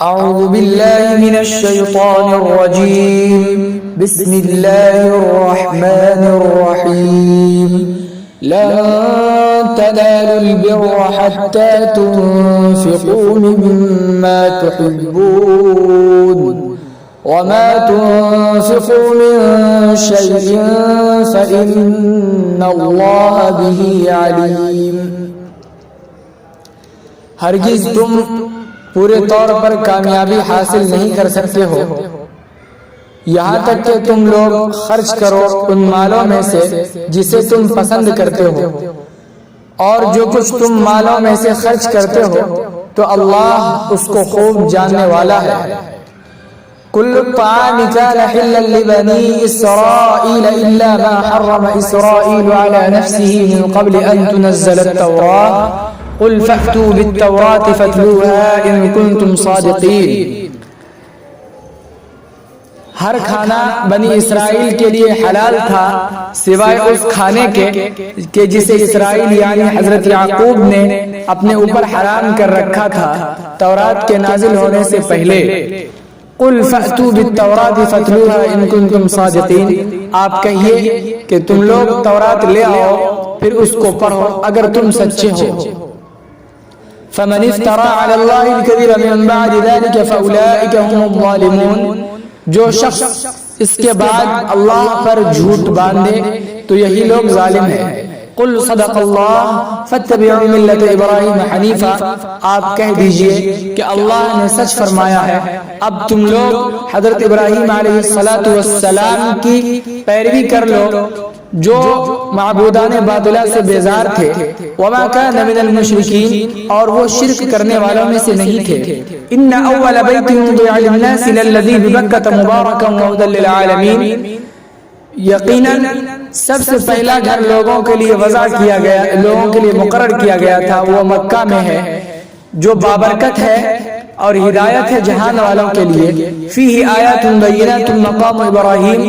أعوذ بالله من الشيطان الرجيم. بسم الله الرحمن الرحيم. لن تنالوا البر حتى تنفقوا مما تحبون وما تنفقوا من شيء فإن الله به عليم. ہرگز تم پورے طور پر کامیابی حاصل نہیں کر سکتے ہو یہاں تک کہ تم لوگ خرچ کرو ان مالوں میں سے جسے تم پسند کرتے ہو، اور جو کچھ تم مالوں میں سے خرچ کرتے ہو تو اللہ اس کو خوب جاننے والا ہے. كل الطعام كان حلا لبني إسرائيل إلا ما حرم إسرائيل على نفسه من قبل أن تنزل التوراة قل فأتوا بالتوراة فاتلوها إن كنتم صادقين. ہر کھانا بنی اسرائیل کے لیے حلال تھا سوائے اس کھانے کے کہ جسے اسرائیل یعنی حضرت یعقوب نے اپنے اوپر حرام کر رکھا تھا تورات کے نازل ہونے سے پہلے. قل فأتوا بالتوراة فاتلوها إن كنتم صادقين. آپ کہیے کہ تم لوگ تورات لے آؤ پھر اس کو پڑھو اگر تم سچے ہو. فمن افترى على الله الكذب من بعد ذلك فأولئك هم الظالمون. جو شخص اس کے بعد اللہ پر جھوٹ باندھے تو یہی لوگ ظالم ہیں. قل صدق اللہ فاتبعوا ملت ابراہیم حنیفا. آپ کہہ دیجئے کہ اللہ نے سچ فرمایا ہے، اب تم لوگ حضرت ابراہیم علیہ السلام کی پیروی کر لو جو معبودان باطلہ سے بیزار تھے. وما كان من المشرکین، اور وہ شرک کرنے والوں میں سے نہیں تھے. ان اول بیت وضع للناس للذی ببکۃ مبارکا وہدی للعالمین. یقیناً سب سے پہلا گھر لوگوں کے لیے وضع کیا گیا، لوگوں کے لیے مقرر کیا گیا تھا، وہ مکہ میں ہے جو بابرکت ہے اور ہدایت ہے جہان والوں کے لیے. فیہ آیات بینات مقام ابراہیم،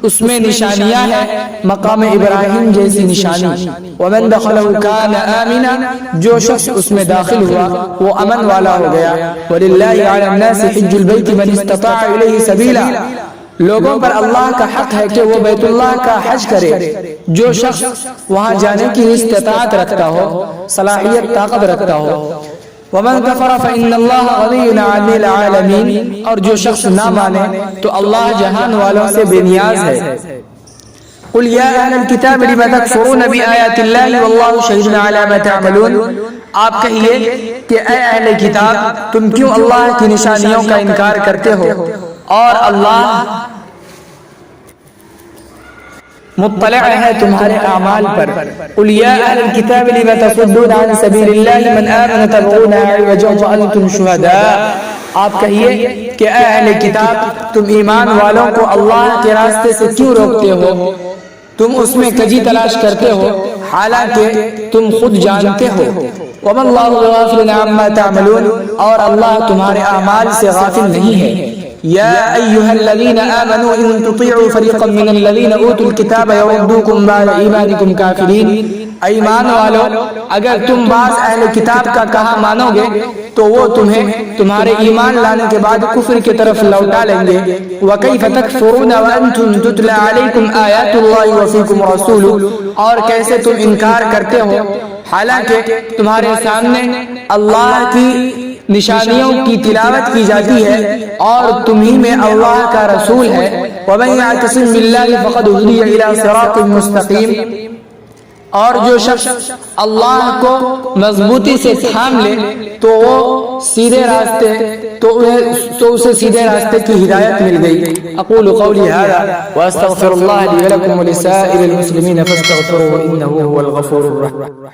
اس میں نشانیاں ہیں مقام ابراہیم جیسی نشانی. ومن دخلہ کان آمنا، جو شخص اس میں داخل ہوا وہ امن والا ہو گیا. وللہ علی الناس حج البیت من استطاع الیہ سبیلا. لوگوں پر اللہ کا حق ہے کہ وہ بیت اللہ کا حج کرے جو شخص وہاں جانے کی استطاعت رکھتا ہو، صلاحیت طاقت رکھتا ہو. ومن کفر فإن اللہ غنی عن العالمین، اور جو شخص نہ مانے تو اللہ جہان والوں سے بے نیاز ہے. قل یا اہل الکتاب لم تکفرون بآیات اللہ واللہ شہید علی ما تعملون. آپ کہیے کہ اے اہل کتاب تم کیوں اللہ کی نشانیوں کا انکار کرتے ہو اور اللہ مطلع ہے تمہارے اعمال پر. قل یا اہل الکتاب لم تصدون عن سبیل اللہ من آمن تبغونها عوجا وانتم شہداء. آپ کہیے کہ اے اہل کتاب تم ایمان والوں کو اللہ کے راستے سے کیوں روکتے ہو، تم اس میں کجی تلاش کرتے ہو حالانکہ تم خود جانتے ہو. وما اللہ بغافل عما تعملون، اور اللہ تمہارے اعمال سے غافل نہیں ہے. یا ایھا الذین آمنوا ان تطیعوا فریقا من الذین اوتوا الکتاب یردوکم بعد ایمانکم کافرین. ایمان والو اگر تم بعض اہل کتاب کا کہا مانو گے تو وہ تمہیں تمہارے ایمان لانے کے بعد کفر کی طرف لوٹا لیں گے. وکیف تکفرون وانتم تتلی علیکم آیات اللہ وفیکم رسولہ. اور کیسے تم انکار کرتے ہو حالانکہ تمہارے سامنے اللہ کی نشانیوں کی تلاوت کی جاتی ہے اور تمہیں میں اللہ کا رسول ہے. ومن یعتصم باللہ فقد ہدی الی صراط مستقیم. اور جو شخص اللہ کو مضبوطی سے تھام لے تو وہ سیدھے راستے تو اسے سیدھے راستے کی ہدایت مل گئی. اقول قولی ھذا واستغفر اللہ لی ولکم ولسائر المسلمین فاستغفروه انه هو الغفور الرحیم.